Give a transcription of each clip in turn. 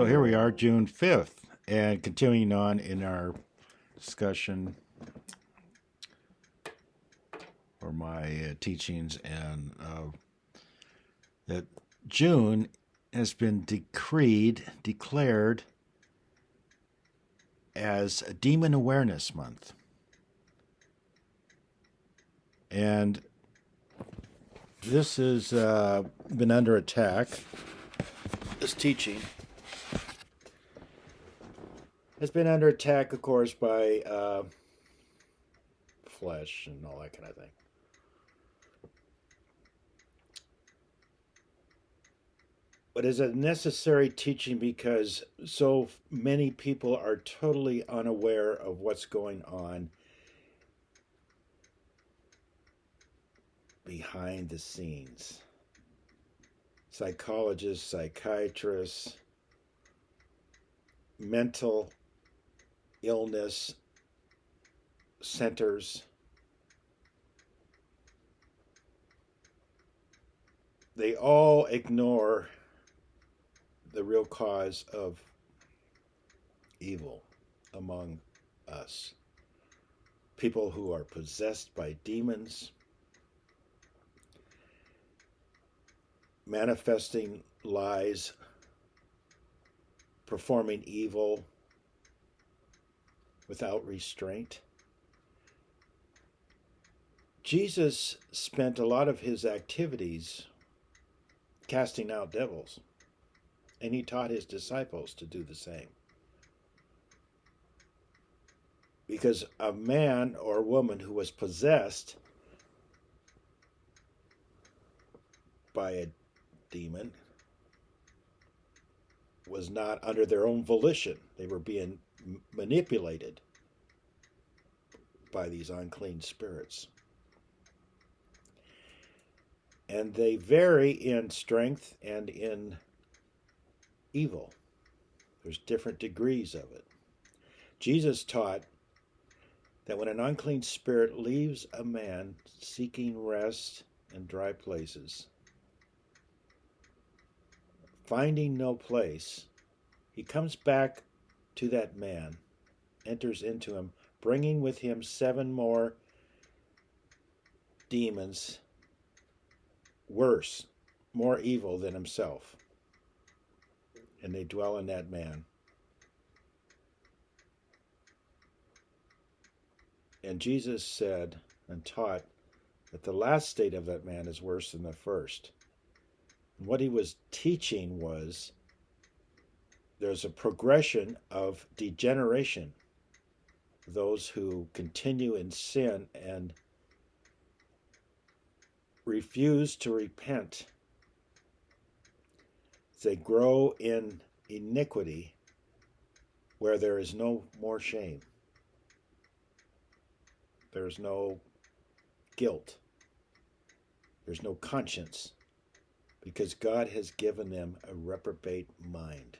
So here we are, June 5th, and continuing on in our discussion or my teachings, and that June has been declared as a Demon Awareness Month. And this has been under attack, this teaching has been under attack, of course, by flesh and all that kind of thing. But it's a necessary teaching because so many people are totally unaware of what's going on behind the scenes. Psychologists, psychiatrists, mental illness centers, they all ignore the real cause of evil among us. People who are possessed by demons, manifesting lies, performing evil without restraint. Jesus spent a lot of his activities casting out devils, and he taught his disciples to do the same. Because a man or woman who was possessed by a demon was not under their own volition. They were being manipulated by these unclean spirits. And they vary in strength and in evil. There's different degrees of it. Jesus taught that when an unclean spirit leaves a man seeking rest in dry places, finding no place, he comes back to that man, enters into him, bringing with him 7 more demons, worse, more evil than himself. And they dwell in that man. And Jesus said and taught that the last state of that man is worse than the first. And what he was teaching was there's a progression of degeneration. Those who continue in sin and refuse to repent, they grow in iniquity where there is no more shame. There's no guilt. There's no conscience, because God has given them a reprobate mind.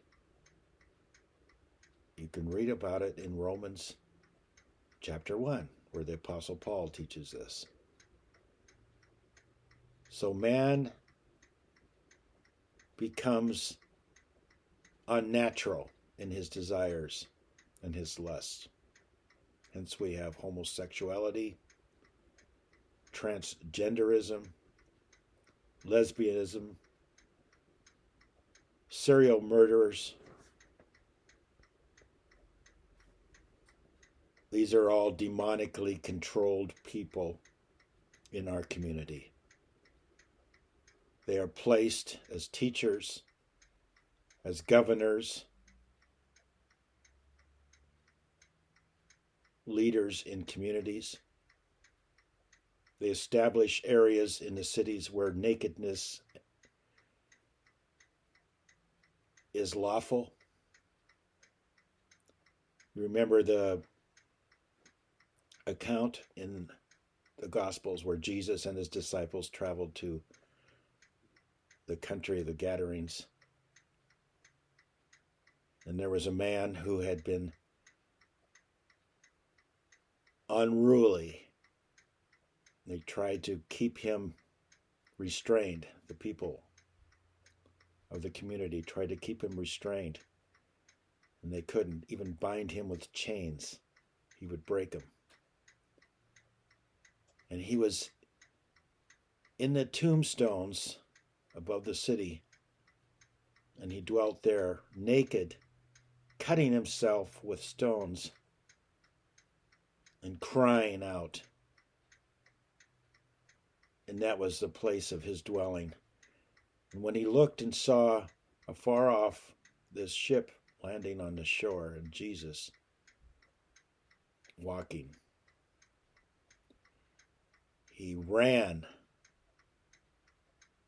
You can read about it in Romans chapter 1, where the Apostle Paul teaches this. So man becomes unnatural in his desires and his lusts. Hence we have homosexuality, transgenderism, lesbianism, serial murderers. These are all demonically controlled people in our community. They are placed as teachers, as governors, leaders in communities. They establish areas in the cities where nakedness is lawful. You remember the account in the Gospels where Jesus and his disciples traveled to the country of the Gadarenes. And there was a man who had been unruly. They tried to keep him restrained. The people of the community tried to keep him restrained. and they couldn't even bind him with chains. He would break them. And he was in the tombstones above the city, and he dwelt there naked, cutting himself with stones and crying out. And that was the place of his dwelling. And when he looked and saw afar off this ship landing on the shore and Jesus walking, he ran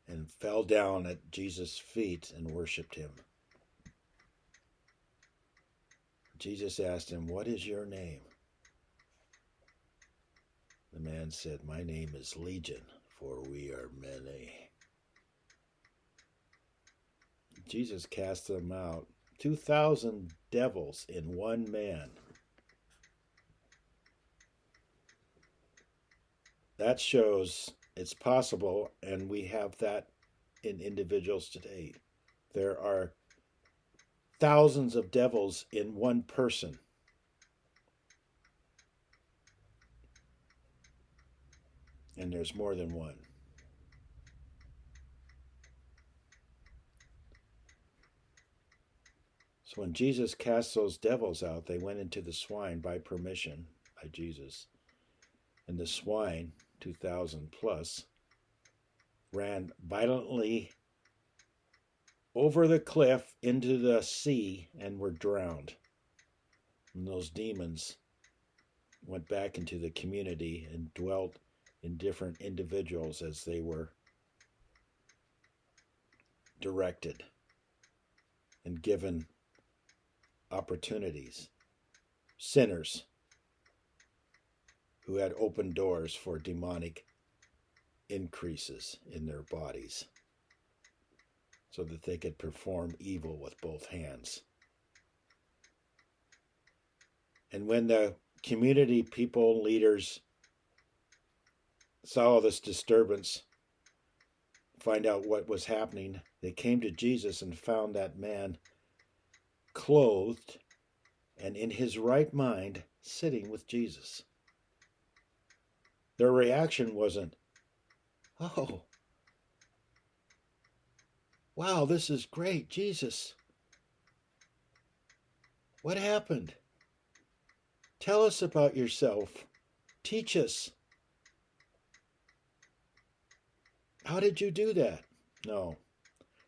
and fell down at Jesus' feet and worshipped him. Jesus asked him, "What is your name?" The man said, "My name is Legion, for we are many." Jesus cast them out, 2,000 devils in one man. That shows it's possible, and we have that in individuals today. There are thousands of devils in one person. And there's more than one. So when Jesus cast those devils out, they went into the swine by permission by Jesus. And the swine, 2,000 plus, ran violently over the cliff into the sea and were drowned. And those demons went back into the community and dwelt in different individuals as they were directed and given opportunities. Sinners who had opened doors for demonic increases in their bodies so that they could perform evil with both hands. And when the community people, leaders, saw this disturbance, find out what was happening, they came to Jesus and found that man clothed and in his right mind sitting with Jesus. Their reaction wasn't, "Oh, wow, this is great, Jesus. What happened? Tell us about yourself. Teach us. How did you do that?" No,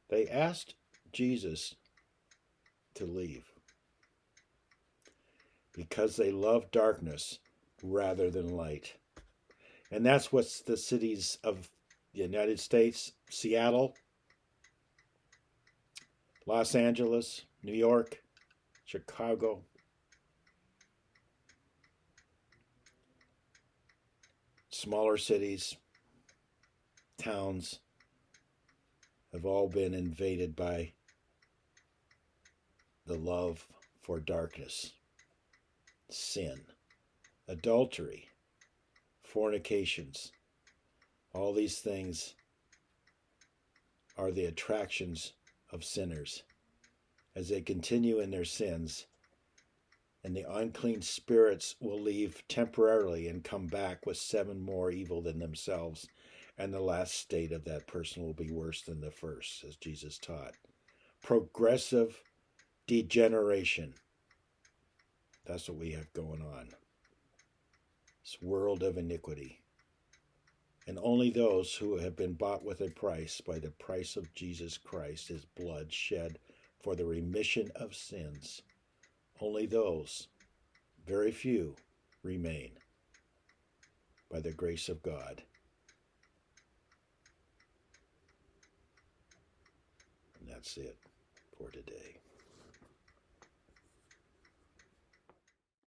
they asked Jesus to leave because they love darkness rather than light. And that's what the cities of the United States, Seattle, Los Angeles, New York, Chicago, smaller cities, towns have all been invaded by the love for darkness, sin, adultery, fornications. All these things are the attractions of sinners as they continue in their sins, and the unclean spirits will leave temporarily and come back with 7 more evil than themselves, and the last state of that person will be worse than the first, as Jesus taught. Progressive degeneration. That's what we have going on. This world of iniquity. And only those who have been bought with a price by the price of Jesus Christ, his blood shed for the remission of sins, only those, very few, remain by the grace of God. And that's it for today.